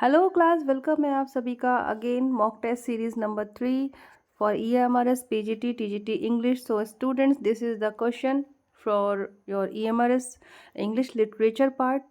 Hello class, welcome है आप सभी का again mock test series number 3 for EMRS PGT TGT English. So students, this is the question for your EMRS English literature part.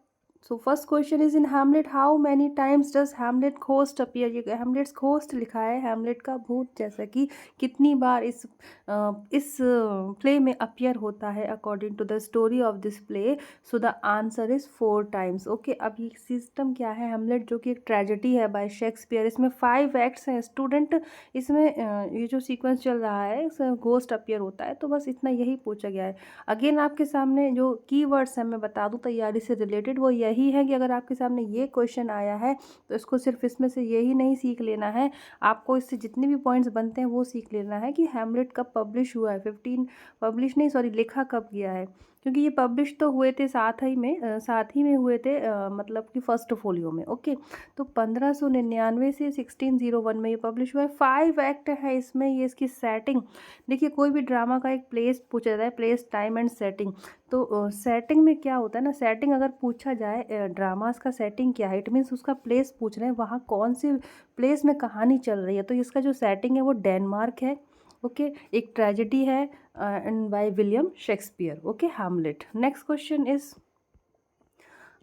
So first question is in Hamlet how many times does Hamlet ghost appear. ये Hamlet's ghost लिखा है, Hamlet का भूत, जैसा कि कितनी बार इस play में अपीयर होता है according to the story of this play. So the answer is 4 times. Okay, अब ये सिस्टम क्या है? हेमलेट जो कि एक ट्रेजेडी है बाय शेक्सपियर. इसमें 5 एक्ट्स हैं स्टूडेंट. इसमें ये जो सीक्वेंस चल रहा है इसमें घोस्ट अपीयर होता है. तो बस इतना यही पूछा गया है. अगेन आपके सामने जो कीवर्ड्स हैं मैं बता दूं तैयारी से रिलेटेड, वो यही है कि अगर आपके सामने ये क्वेश्चन आया है तो इसको सिर्फ इसमें से यही नहीं सीख लेना है, आपको इससे जितने भी पॉइंट्स बनते हैं वो सीख लेना है कि हैमलेट कब पब्लिश हुआ है. 15 पब्लिश नहीं, सॉरी, लिखा कब गया है, क्योंकि ये पब्लिश तो हुए थे साथ ही में हुए थे, मतलब कि फर्स्ट फोलियो में. ओके, तो 1599 से 1601 में ये पब्लिश हुआ है. 5 एक्ट है इसमें. ये इसकी सेटिंग देखिए, कोई भी ड्रामा का एक प्लेस पूछा जाता है, प्लेस टाइम एंड सेटिंग. तो सेटिंग में क्या होता है ना, सेटिंग अगर पूछा जाए ड्रामास का सेटिंग क्या है, इट मीन्स उसका प्लेस पूछ रहे हैं, वहाँ कौन सी प्लेस में कहानी चल रही है. तो इसका जो सेटिंग है वो डेनमार्क है. ओके, एक ट्रेजेडी है and by William Shakespeare. Okay, Hamlet. Next question is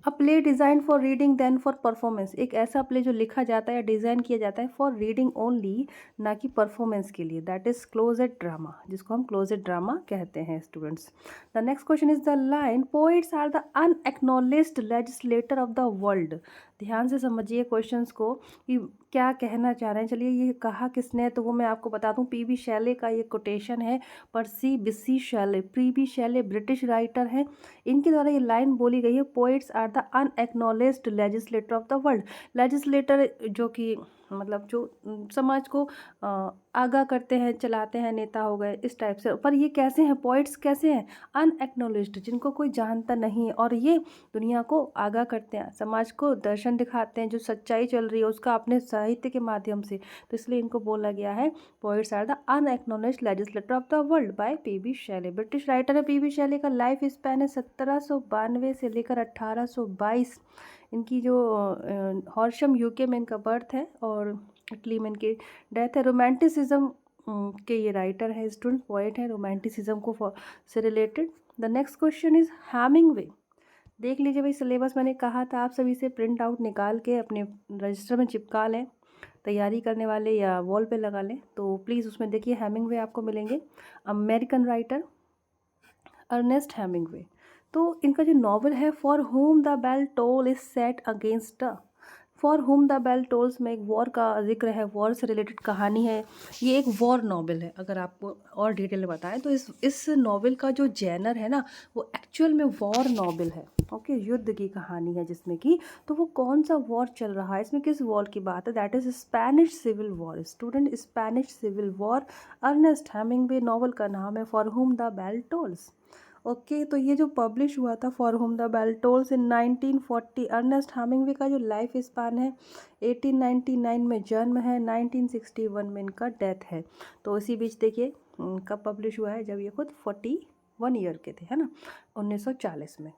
a play design for reading then for performance. एक ऐसा प्ले जो लिखा जाता है या डिज़ाइन किया जाता है फॉर रीडिंग ओनली, ना कि परफॉर्मेंस के लिए. दैट इज क्लोजेट ड्रामा, जिसको हम क्लोजेट ड्रामा कहते हैं students. The next question is the line poets are the unacknowledged legislator of the world. ध्यान से समझिए क्वेश्चंस को कि क्या कहना चाह रहे हैं. चलिए, ये कहा किसने है तो वो मैं आपको बता दूं. पी.बी. शैले का ये कोटेशन है. Percy Bysshe Shelley, P B. Shelley British writer हैं. इनके द्वारा ये लाइन बोली गई है, poets are the unacknowledged legislator of the world. Legislator जो कि मतलब जो समाज को आगाह करते हैं, चलाते हैं, नेता हो गए इस टाइप से. पर ये कैसे हैं, पोइट्स कैसे हैं? अनएक्नॉलेज्ड, जिनको कोई जानता नहीं है, और ये दुनिया को आगाह करते हैं, समाज को दर्शन दिखाते हैं, जो सच्चाई चल रही है उसका अपने साहित्य के माध्यम से. तो इसलिए इनको बोला गया है poets are the unacknowledged legislator of the world by P B. Shelley. British writer है पी.बी. शैले का. लाइफ स्पैन है 1792 से लेकर 1822. इनकी जो हॉर्शम यूके में इनका बर्थ है और इटली में इनकी डेथ है. रोमांटिसिज्म के ये राइटर है स्टूडेंट, पोएट है, रोमांटिसिज्म को से related. The next question is Hemingway. देख लीजिए भाई, सिलेबस मैंने कहा था आप सभी से प्रिंट आउट निकाल के अपने रजिस्टर में चिपका लें, तैयारी करने वाले, या वॉल पे लगा लें. तो प्लीज़ उसमें देखिए हैमिंगवे आपको मिलेंगे. American writer Ernest Hemingway. तो इनका जो नॉवल है for whom the bell toll is set against a. For whom the bell tolls में एक वॉर का जिक्र है, वॉर से रिलेटेड कहानी है. ये एक वॉर नॉवल है. अगर आपको और डिटेल में बताएं तो इस नॉवल का जो जैनर है ना, वो एक्चुअल में वॉर नॉवल है. ओके, युद्ध की कहानी है जिसमें कि, तो वो कौन सा वॉर चल रहा है, इसमें किस वॉर की बात है? That is Spanish civil war student, Spanish civil war. Ernest Hemingway novel का नाम है for whom the bell tolls. Okay, तो ये जो पब्लिश हुआ था for whom the bell tolls in 1940. Ernest Hemingway का जो लाइफ स्पान है 1899 में जन्म है, 1961 में इनका डेथ है. तो इसी बीच देखिए कब पब्लिश हुआ है, जब ये खुद 41 ईयर के थे, है ना, 1940 में.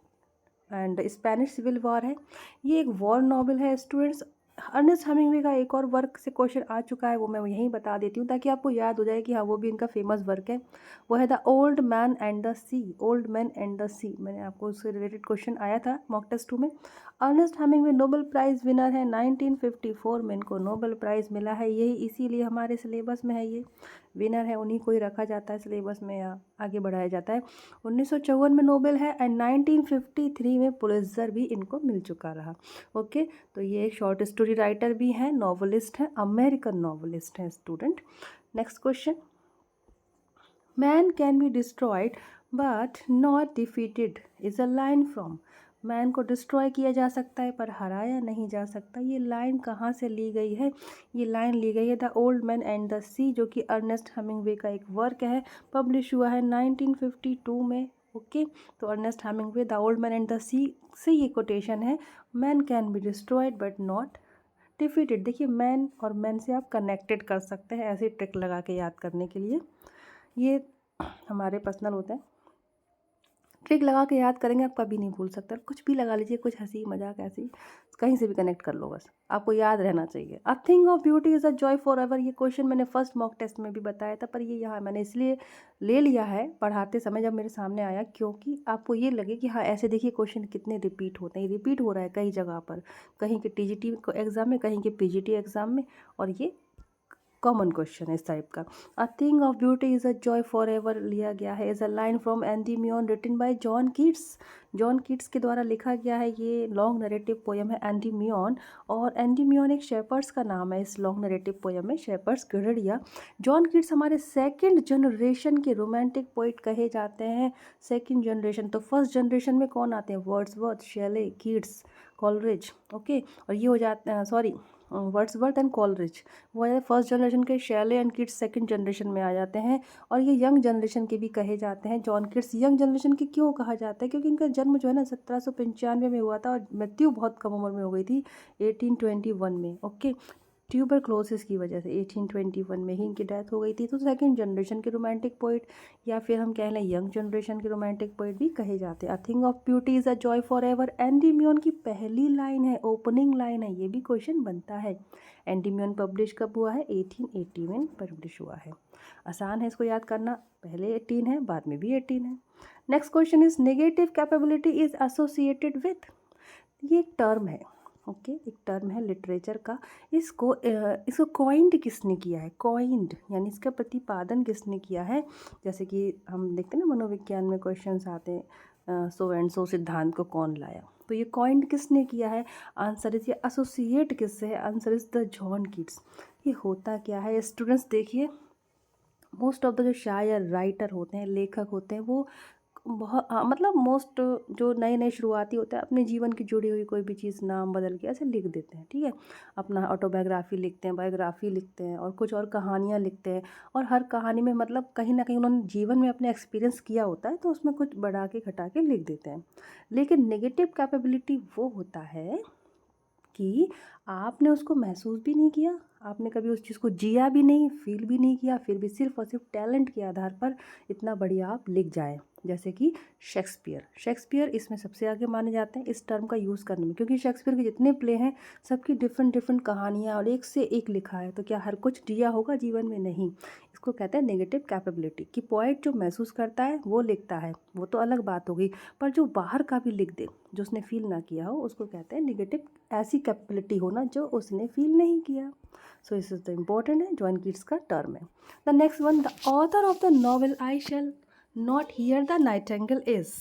एंड स्पेनिश सिविल वॉर है. ये एक वॉर नॉवल है स्टूडेंट्स. अर्नेस्ट हेमिंगवे का एक और वर्क से क्वेश्चन आ चुका है, वो मैं यहीं बता देती हूँ ताकि आपको याद हो जाए कि हाँ, वो भी इनका फेमस वर्क है. वो है the old man and the sea. Old man and the sea, मैंने आपको उससे रिलेटेड क्वेश्चन आया था मॉक टेस्ट 2 में. Ernest Hemingway Nobel prize winner है. 1954 में इनको नोबेल प्राइज़ मिला है. यही इसीलिए हमारे सिलेबस में है. ये विनर है, उन्हीं को ही रखा जाता है सिलेबस में या आगे बढ़ाया जाता है. 1954 में नोबेल है एंड 1953 में पुलित्ज़र भी इनको मिल चुका रहा. ओके, तो ये एक शॉर्ट स्टोरी राइटर भी हैं, नॉवलिस्ट हैं, अमेरिकन नॉवलिस्ट हैं student. Next question, man can be destroyed but not defeated is a line from. Man को डिस्ट्रॉय किया जा सकता है पर हराया नहीं जा सकता. ये लाइन कहाँ से ली गई है? ये लाइन ली गई है the old man and the sea, जो कि अर्नेस्ट हेमिंगवे का एक वर्क है, पब्लिश हुआ है 1952 में. ओके, तो Ernest Hemingway the old man and the sea से ये कोटेशन है, man can be destroyed but not defeated. देखिए, मैन और मैन से आप कनेक्टेड कर सकते हैं ऐसे ट्रिक लगा के याद करने के लिए. ये हमारे पर्सनल होते हैं. ट्रिक लगा के याद करेंगे, आप कभी नहीं भूल सकते। कुछ भी लगा लीजिए, कुछ हंसी मजाक ऐसी कहीं से भी कनेक्ट कर लो, बस आपको याद रहना चाहिए। अ thing of beauty is a joy for ever, ये क्वेश्चन मैंने फर्स्ट मॉक टेस्ट में भी बताया था, पर ये यहाँ मैंने इसलिए ले लिया है पढ़ाते समय जब मेरे सामने आया, क्योंकि आपको ये लगे कि हाँ ऐसे देखिए क्वेश्चन कितने रिपीट होते हैं। रिपीट हो रहा है कई जगह पर, कहीं के टीजीटी एग्ज़ाम में, कहीं के पीजीटी एग्ज़ाम में, और ये कॉमन क्वेश्चन है इस टाइप का। A thing of beauty is a joy forever लिया गया है, is a line from Endymion written by John Keats. John Keats के द्वारा लिखा गया है, ये लॉन्ग नरेटिव पोयम है एंडीमियन, और एंडीमियन एक शेपर्ड्स का नाम है। इस लॉन्ग नरेटिव पोयम में शेपर्ड्स गडरिया। जॉन कीट्स हमारे सेकंड जनरेशन के रोमांटिक पोइट कहे जाते हैं। सेकंड जनरेशन, तो फर्स्ट जनरेशन में कौन आते हैं? Wordsworth, शेले, Keats, Coleridge, okay. और ये हो जाते हैं, सॉरी, वर्ड्सवर्थ एंड कॉलरिज वो है फर्स्ट जनरेशन के, शेले एंड किट्स सेकंड जनरेशन में आ जाते हैं। और ये यंग जनरेशन के भी कहे जाते हैं। जॉन किट्स यंग जनरेशन के क्यों कहा जाता है? क्योंकि इनका जन्म जो है ना 1795 में हुआ था, और मृत्यु बहुत कम उम्र में हो गई थी 1821 में, ओके। ट्यूबरक्लोसिस की वजह से 1821 में ही इनकी डेथ हो गई थी। तो सेकंड जनरेशन के रोमांटिक पोइट, या फिर हम कह लें यंग जनरेशन के रोमांटिक पोइट भी कहे जाते हैं। अ thing of beauty is a joy for ever, Endymion की पहली लाइन है, ओपनिंग लाइन है, ये भी क्वेश्चन बनता है। एंडीमियन पब्लिश कब हुआ है? 1880 में पब्लिश हुआ है। आसान है इसको याद करना, पहले 18 है, बाद में भी 18 है। Next question is negative capability is associated with, ये एक टर्म है, ओके, एक टर्म है लिटरेचर का। इसको कॉइंड किसने किया है? कॉइंड यानी इसका प्रतिपादन किसने किया है? जैसे कि हम देखते हैं ना मनोविज्ञान में क्वेश्चंस आते हैं, सो एंड सो सिद्धांत को कौन लाया, तो ये कॉइंड किसने किया है? आंसर इज, ये एसोसिएट किससे है? Answer is the John Keats. ये होता क्या है स्टूडेंट्स, देखिए मोस्ट ऑफ द जो शायर राइटर होते हैं, लेखक होते हैं, वो बहुत मतलब मोस्ट जो नए नए शुरुआती होते हैं, अपने जीवन की जुड़ी हुई कोई भी चीज़ नाम बदल के ऐसे लिख देते हैं, ठीक है। अपना ऑटोबायोग्राफी लिखते हैं, बायोग्राफी लिखते हैं, और कुछ और कहानियाँ लिखते हैं। और हर कहानी में मतलब कहीं ना कहीं उन्होंने जीवन में अपने एक्सपीरियंस किया होता है, तो उसमें कुछ बढ़ा के घटा के लिख देते हैं। लेकिन नेगेटिव कैपेबिलिटी वो होता है कि आपने उसको महसूस भी नहीं किया, आपने कभी उस चीज़ को जिया भी नहीं, फील भी नहीं किया, फिर भी सिर्फ और सिर्फ टैलेंट के आधार पर इतना बढ़िया आप लिख जाएं। जैसे कि शेक्सपियर इसमें सबसे आगे माने जाते हैं इस टर्म का यूज़ करने में, क्योंकि शेक्सपियर के जितने प्ले हैं सबकी डिफरेंट डिफरेंट कहानियाँ, और एक से एक लिखा है, तो क्या हर कुछ जिया होगा जीवन में? नहीं। इसको कहते हैं नेगेटिव कैपेबिलिटी, कि पोएट जो महसूस करता है वो लिखता है, वो तो अलग बात हो गई, पर जो बाहर का भी लिख दे, जो उसने फील ना किया हो, उसको कहते हैं नेगेटिव, ऐसी कैपेबिलिटी होना जो उसने फील नहीं किया। सो इस इज द इम्पोर्टेंट है, जॉन कीट्स का टर्म है। The next one, the author of the novel I shall not hear the Nightingale is,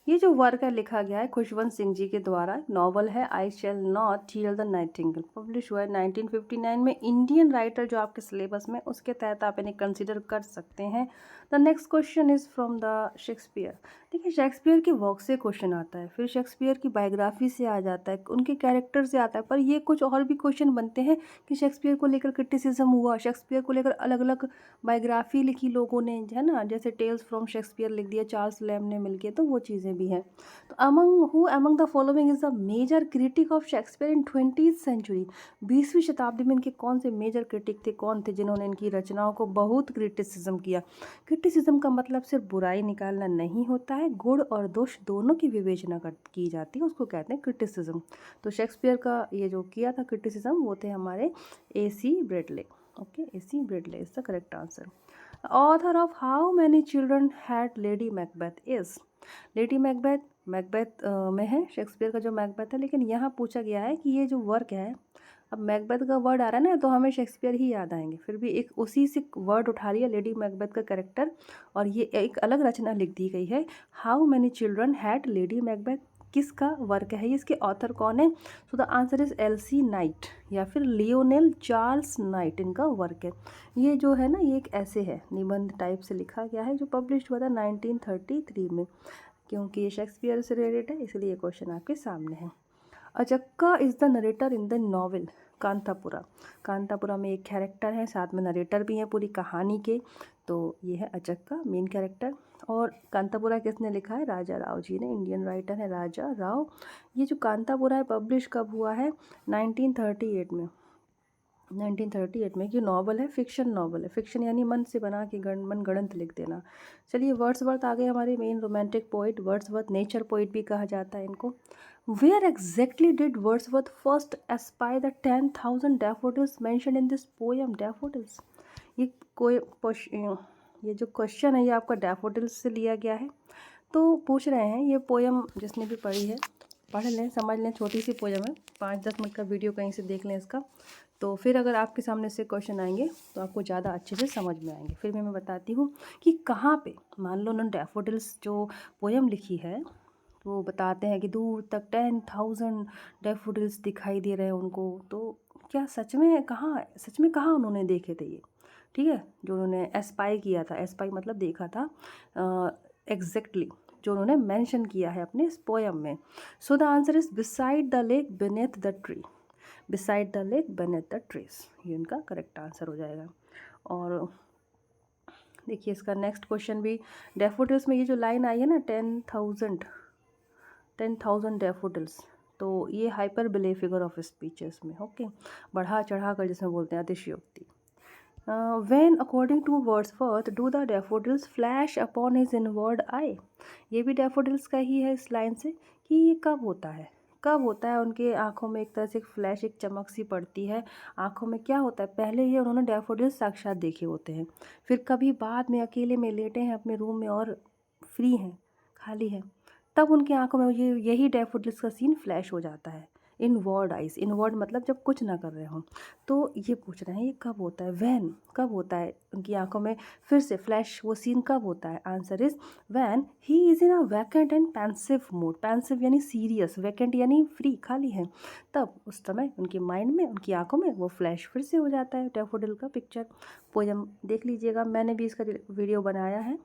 ये जो वर्क है लिखा गया है खुशवंत सिंह जी के द्वारा, नॉवल है I shall not hear the nightingale, publish हुआ है 1959 में। इंडियन राइटर जो आपके सिलेबस में, उसके तहत आप इन्हें कंसिडर कर सकते हैं। The next question is from the Shakespeare. देखिए शेक्सपियर की वर्क से क्वेश्चन आता है, फिर शेक्सपियर की बायोग्राफी से आ जाता है, उनके कैरेक्टर से आता है, पर ये कुछ और भी क्वेश्चन बनते हैं कि शेक्सपियर को लेकर क्रिटिसिज्म हुआ, शेक्सपियर को लेकर अलग अलग बायोग्राफी लिखी लोगों ने, है ना, जैसे टेल्स फ्रॉम शेक्सपियर लिख दिया चार्ल्स लैम ने मिलके, तो वो चीज़ें भी हैं। तो among the following is the major critic of Shakespeare in 20th century, 20वीं शताब्दी में इनके कौन से मेजर क्रिटिक थे, कौन थे जिन्होंने इनकी रचनाओं को बहुत क्रिटिसिज्म किया? क्रिटिसिज्म का मतलब सिर्फ बुराई निकालना नहीं होता है, गुण और दोष दोनों की विवेचना की जाती है, उसको कहते हैं क्रिटिसिज्म। तो शेक्सपियर का ये जो किया था क्रिटिसिज्म, वो थे हमारे AC Bradley, okay, AC Bradley is the correct answer. Author of how many children had lady Macbeth is, lady Macbeth Macbeth में है, शेक्सपियर का जो मैकबेथ है, लेकिन यहाँ पूछा गया है कि ये जो वर्क है, अब मैकबेथ का वर्ड आ रहा है ना, तो हमें शेक्सपियर ही याद आएंगे, फिर भी एक उसी से वर्ड उठा लिया लेडी मैकबेथ का कैरेक्टर, और ये एक अलग रचना लिख दी गई है, how many children had lady Macbeth. किसका वर्क है, इसके ऑथर कौन है? सो the answer is LC night, या फिर लियोनेल चार्ल्स नाइट इनका वर्क है। ये जो है ना, ये एक ऐसे है, निबंध टाइप से लिखा गया है, जो पब्लिश हुआ था 1933 में। क्योंकि ये शेक्सपियर से रिलेटेड है, इसलिए ये क्वेश्चन आपके सामने है। Achakka is the narrator in the novel Kanthapura, Kanthapura में एक कैरेक्टर है, साथ में नरेटर भी हैं पूरी कहानी के, तो ये है अचक्का मेन कैरेक्टर। और कांतापुरा किसने लिखा है? राजा राव जी ने, इंडियन राइटर है राजा राव। ये जो कांतापुरा है पब्लिश कब हुआ है? 1938 में, 1938 में। ये नॉवल है, फिक्शन नॉवल है। फिक्शन यानी मन से बना के मन गढ़ंत लिख देना। चलिए वर्ड्सवर्थ आ गए हमारे main romantic poet. Wordsworth nature poet भी कहा जाता है इनको। Where exactly did Wordsworth first espy the 10,000 daffodils mention in this poem? Daffodils, ये कोई ये जो क्वेश्चन है ये आपका डैफोडिल्स से लिया गया है। तो पूछ रहे हैं, ये पोएम जिसने भी पढ़ी है पढ़ लें, समझ लें, छोटी सी पोएम है, 5-10 मिनट का वीडियो कहीं से देख लें इसका, तो फिर अगर आपके सामने से क्वेश्चन आएंगे तो आपको ज़्यादा अच्छे से समझ में आएंगे। फिर मैं बताती हूँ कि कहाँ पे, मान लो उन्होंने डैफोडिल्स जो पोएम लिखी है वो बताते हैं कि दूर तक 10,000 डैफोडिल्स दिखाई दे रहे हैं उनको। तो क्या सच में कहाँ उन्होंने देखे थे ये? ठीक है, जो उन्होंने एस्पाई किया था, एस्पाई मतलब देखा था, एग्जैक्टली जो उन्होंने मेंशन किया है अपने इस पोएम में। सो the answer is beside the lake beneath the tree. Beside the lake beneath the trees, ये उनका करेक्ट आंसर हो जाएगा। और देखिए इसका नेक्स्ट क्वेश्चन भी डैफोडिल्स में, ये जो लाइन आई है ना 10,000 डैफोडिल्स, तो ये हाइपरबोले फिगर ऑफ स्पीचेस में, ओके, बढ़ा चढ़ा कर जिसमें बोलते हैं अतिशयोक्ति। When according to Wordsworth do the daffodils flash upon his inward eye? ये भी डैफोडिल्स का ही है इस लाइन से कि ये कब होता है, उनके आंखों में एक तरह से एक फ्लैश, एक चमक सी पड़ती है आंखों में। क्या होता है, पहले ये उन्होंने डैफोडिल्स साक्षात देखे होते हैं, फिर कभी बाद में अकेले में लेटे हैं अपने रूम में और फ्री हैं, खाली हैं, तब उनकी आंखों में यही डैफोडिल्स का सीन फ्लैश हो जाता है। इनवर्ड आइज, इनवर्ड मतलब जब कुछ ना कर रहे हों। तो ये पूछ रहे हैं ये कब होता है, वैन कब होता है उनकी आंखों में फिर से फ्लैश, वो सीन कब होता है? Answer is when he is in a vacant and pensive mood. Pensive यानी सीरियस, वैकेंट यानी फ्री, खाली है, तब उस समय उनके माइंड में, उनकी आंखों में वो फ्लैश फिर से हो जाता है डैफोडिल का पिक्चर। पोएम देख लीजिएगा, मैंने भी इसका वीडियो बनाया है,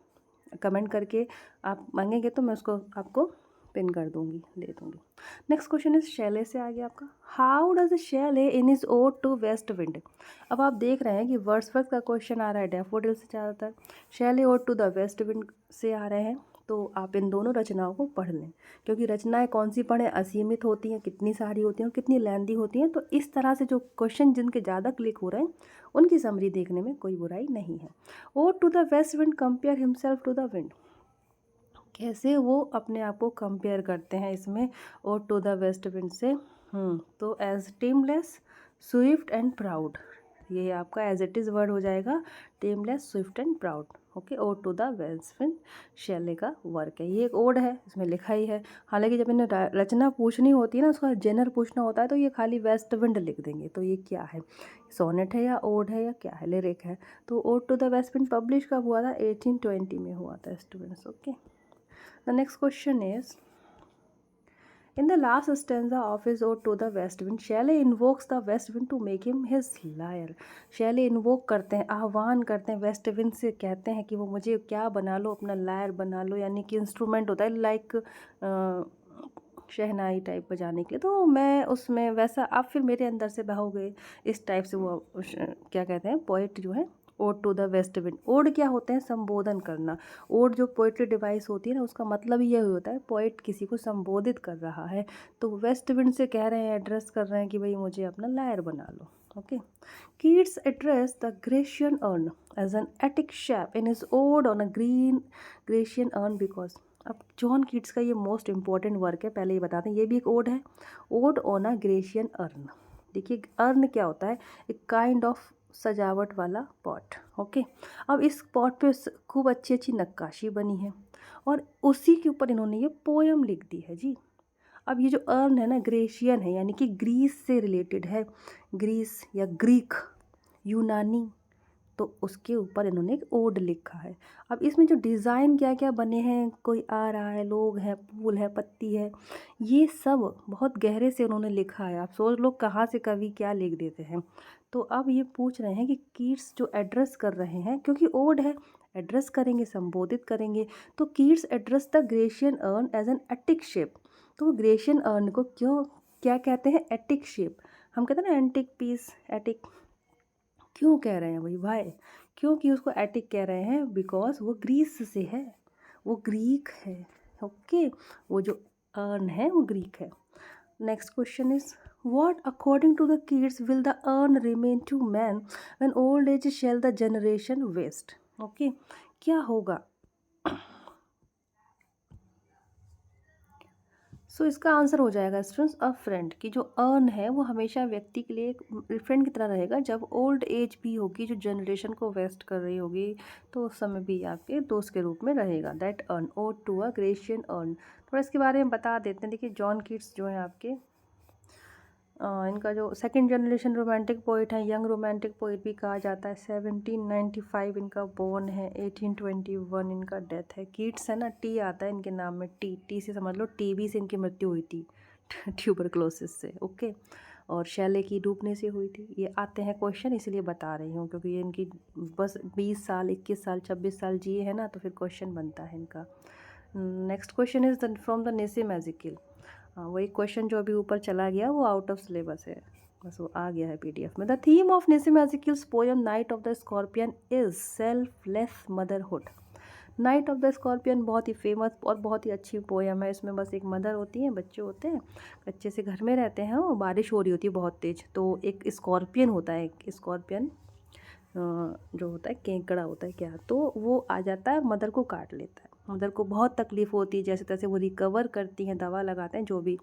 कमेंट करके आप मांगेंगे तो मैं उसको आपको पिन कर दूंगी, दे दूंगी। नेक्स्ट क्वेश्चन इज शैले से आ गया आपका। How does Shelley in is ode to west wind? अब आप देख रहे हैं कि वर्ड्सवर्थ का क्वेश्चन आ रहा है डैफोडिल से ज़्यादातर, Shelley ode to the waste wind से आ रहे हैं। तो आप इन दोनों रचनाओं को पढ़ लें, क्योंकि रचनाएं कौन सी पढ़ें, असीमित होती हैं, कितनी सारी होती हैं और कितनी लेंदी होती हैं। तो इस तरह से जो क्वेश्चन जिनके ज़्यादा क्लिक हो रहे हैं उनकी समरी देखने में कोई बुराई नहीं है। Odd to the waste wind compare himself to the wind, कैसे वो अपने आप को कंपेयर करते हैं इसमें और टू द वेस्ट विंड से। तो as tameless, swift and proud, ये आपका एज इट इज़ वर्ड हो जाएगा, tameless, swift and proud, okay. Ode to the waste wind Shelley का वर्क है, ये एक ओड है, इसमें लिखा ही है। हालांकि जब इन्हें रचना पूछनी होती है ना, उसका जेनर पूछना होता है, तो ये खाली वेस्ट विंड लिख देंगे। तो ये क्या है, सोनेट है या ओड है या क्या है, लिरिक है। तो Ode to the waste Wind publish कब हुआ था? 1820 में हुआ था students, okay. The next question is, in the last stanza of his ode to the west wind, Shelley invokes the west wind to make him his lyre. Shelley invoke करते हैं, आह्वान करते हैं वेस्ट विंड से, कहते हैं कि वो मुझे क्या बना लो, अपना लायर बना लो, यानी कि इंस्ट्रूमेंट होता है लाइक शहनाई टाइप बजाने के लिए। तो मैं उसमें वैसा, आप फिर मेरे अंदर से बहोगे, इस टाइप से वो क्या कहते हैं पोइट जो है, odd to the waste Wind. Ode क्या होते हैं, संबोधन करना। ओड जो पोइट्री डिवाइस होती है ना, उसका मतलब ये होता है पोइट किसी को संबोधित कर रहा है। तो वेस्ट विंड से कह रहे हैं, एड्रेस कर रहे हैं कि भाई मुझे अपना लायर बना लो, okay. Keats address the Grecian urn as an attic shape in his ode on a Grecian urn अर्न बिकॉज। अब जॉन कीट्स का ये मोस्ट इंपॉर्टेंट वर्क है, पहले ही बताते हैं, ये भी एक ओड है, odd on a Grecian earn. देखिए अर्न क्या होता है, एक काइंड ऑफ सजावट वाला पॉट, ओके। अब इस पॉट पे खूब अच्छी अच्छी नक्काशी बनी है और उसी के ऊपर इन्होंने ये पोयम लिख दी है जी। अब ये जो अर्न है ना, ग्रेशियन है, यानी कि ग्रीस से रिलेटेड है, ग्रीस या ग्रीक, यूनानी, तो उसके ऊपर इन्होंने एक ओड लिखा है। अब इसमें जो डिज़ाइन क्या क्या बने हैं, कोई आ रहा है, लोग हैं, फूल है, पत्ती है, ये सब बहुत गहरे से उन्होंने लिखा है। आप सोच लो कहाँ से कवि क्या लिख देते हैं। तो अब ये पूछ रहे हैं कि कीट्स जो एड्रेस कर रहे हैं, क्योंकि ओड है, एड्रेस करेंगे, संबोधित करेंगे, तो Keats address the Grecian urn as an attic shape. तो ग्रेशियन अर्न को क्यों क्या कहते हैं, एटिक शेप। हम कहते हैं ना एंटिक पीस, एटिक क्यों कह रहे हैं भाई, वाई, क्योंकि उसको एटिक कह रहे हैं बिकॉज वो ग्रीस से है, वो ग्रीक है, ओके। वो जो अर्न है वो ग्रीक है। Next question is, What, according to the kids, will the urn remain to man when old age shall the generation waste? Okay, क्या होगा? सो इसका आंसर हो जाएगा स्टूडेंट्स अ फ्रेंड की जो अर्न है वो हमेशा व्यक्ति के लिए एक फ्रेंड की तरह रहेगा जब ओल्ड एज भी होगी जो जनरेशन को वेस्ट कर रही होगी तो उस समय भी आपके दोस्त के रूप में रहेगा that urn oh to a Grecian urn. थोड़ा इसके बारे में बता देते हैं। देखिए जॉन कीट्स जो है आपके इनका जो सेकंड जनरेशन रोमांटिक पोइट है यंग रोमांटिक पोइट भी कहा जाता है। 1795 इनका बोर्न है, 1821 इनका डेथ है। कीट्स है ना, टी आता है इनके नाम में, टी टी से समझ लो टीबी से इनकी मृत्यु हुई थी ट्यूबरक्लोसिस से। ओके, और शैले की डूबने से हुई थी। ये आते हैं क्वेश्चन इसलिए बता रही हूँ क्योंकि ये इनकी बस 20 साल 21 साल 26 साल जिए है ना, तो फिर क्वेश्चन बनता है इनका। Next question is from the नेसे magical. वही क्वेश्चन जो अभी ऊपर चला गया वो आउट ऑफ सिलेबस है, बस वो आ गया है पीडीएफ में। The theme of Nissim Ezekiel's poem night of the scorpion is selfless motherhood. Night of the scorpion बहुत ही फेमस और बहुत ही अच्छी पोएम है। इसमें बस एक मदर होती है, बच्चे होते हैं, अच्छे से घर में रहते हैं और बारिश हो रही होती है बहुत तेज, तो एक स्कॉर्पियन होता है, एक स्कॉर्पियन जो होता है केकड़ा होता है क्या, तो वो आ जाता है मदर को काट लेता है। मदर को बहुत तकलीफ़ होती है, जैसे तैसे वो रिकवर करती हैं, दवा लगाते हैं जो भी,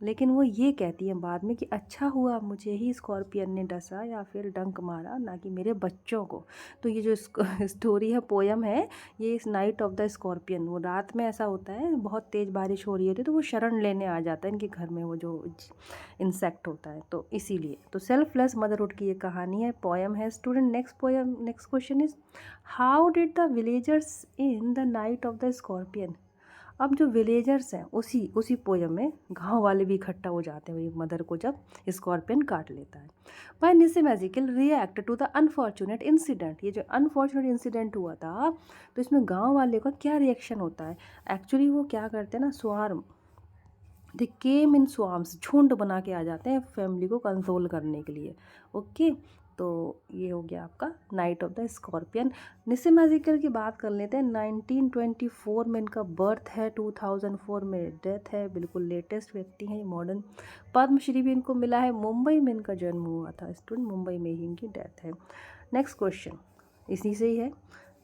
लेकिन वो ये कहती हैं बाद में कि अच्छा हुआ मुझे ही स्कॉर्पियन ने डसा या फिर डंक मारा, ना कि मेरे बच्चों को। तो ये जो स्टोरी है, पोयम है, ये इस नाइट ऑफ द स्कॉर्पियन, वो रात में ऐसा होता है बहुत तेज़ बारिश हो रही होती है तो वो शरण लेने आ जाता है इनके घर में, वो जो इंसेक्ट होता है, तो इसीलिए। तो सेल्फलेस मदरहुड की ये कहानी है, पोयम है student. Next question is how did the villagers in the night of the scorpion. अब जो विलेजर्स हैं उसी पोयम में गांव वाले भी इकट्ठा हो जाते हैं वही मदर को जब स्कॉर्पियन काट लेता है। बाय नेसे magical react to the unfortunate incident. ये जो अनफॉर्चुनेट इंसिडेंट हुआ था तो इसमें गांव वाले का क्या रिएक्शन होता है। एक्चुअली वो क्या करते हैं ना, स्वार्म, दे केम इन स्वार्म्स, झुंड बना के आ जाते हैं फैमिली को कंसोल करने के लिए। ओके, तो ये हो गया आपका night of the scorpion. नेसे magical की बात कर लेते हैं। 1924 में इनका बर्थ है, 2004 में डेथ है, बिल्कुल लेटेस्ट व्यक्ति हैं, मॉडर्न। पद्मश्री भी इनको मिला है, मुंबई में इनका जन्म हुआ था स्टूडेंट, मुंबई में ही इनकी डेथ है। नेक्स्ट क्वेश्चन इसी से ही है।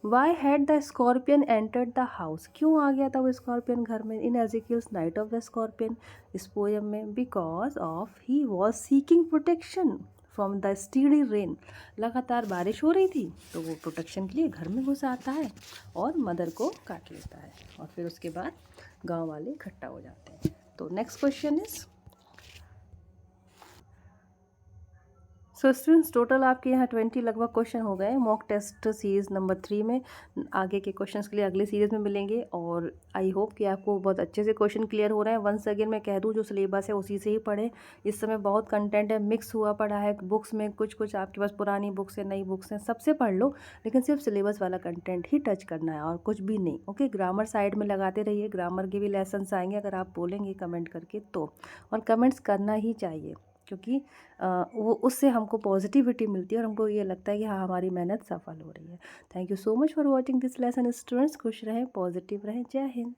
Why had the scorpion entered the house. क्यों आ गया था वो स्कॉर्पियन घर में in Ezekiel's Night of the Scorpion इस पोयम में। Because of he was seeking protection from the steady rain. लगातार बारिश हो रही थी तो वो प्रोटेक्शन के लिए घर में घुस आता है और मदर को काट लेता है और फिर उसके बाद गांव वाले इकट्ठा हो जाते हैं। तो next question is, so students total आपके यहाँ 20 लगभग क्वेश्चन हो गए मॉक टेस्ट सीरीज़ नंबर 3 में। आगे के क्वेश्चंस के लिए अगले सीरीज़ में मिलेंगे और आई होप कि आपको बहुत अच्छे से क्वेश्चन क्लियर हो रहे हैं। वंस अगेन मैं कह दूँ जो सिलेबस है उसी से ही पढ़ें। इस समय बहुत कंटेंट है, मिक्स हुआ पड़ा है बुक्स में, कुछ आपके पास पुरानी बुक्स है, नई बुक्स हैं, सबसे पढ़ लो, लेकिन सिर्फ सिलेबस वाला कंटेंट ही टच करना है और कुछ भी नहीं। ओके, ग्रामर साइड में लगाते रहिए, ग्रामर के भी लेसन्स आएंगे अगर आप बोलेंगे कमेंट करके तो, और कमेंट्स करना ही चाहिए क्योंकि वो उससे हमको पॉजिटिविटी मिलती है और हमको ये लगता है कि हाँ हमारी मेहनत सफल हो रही है। Thank you so much for watching this lesson students. खुश रहें, पॉजिटिव रहें, जय हिंद।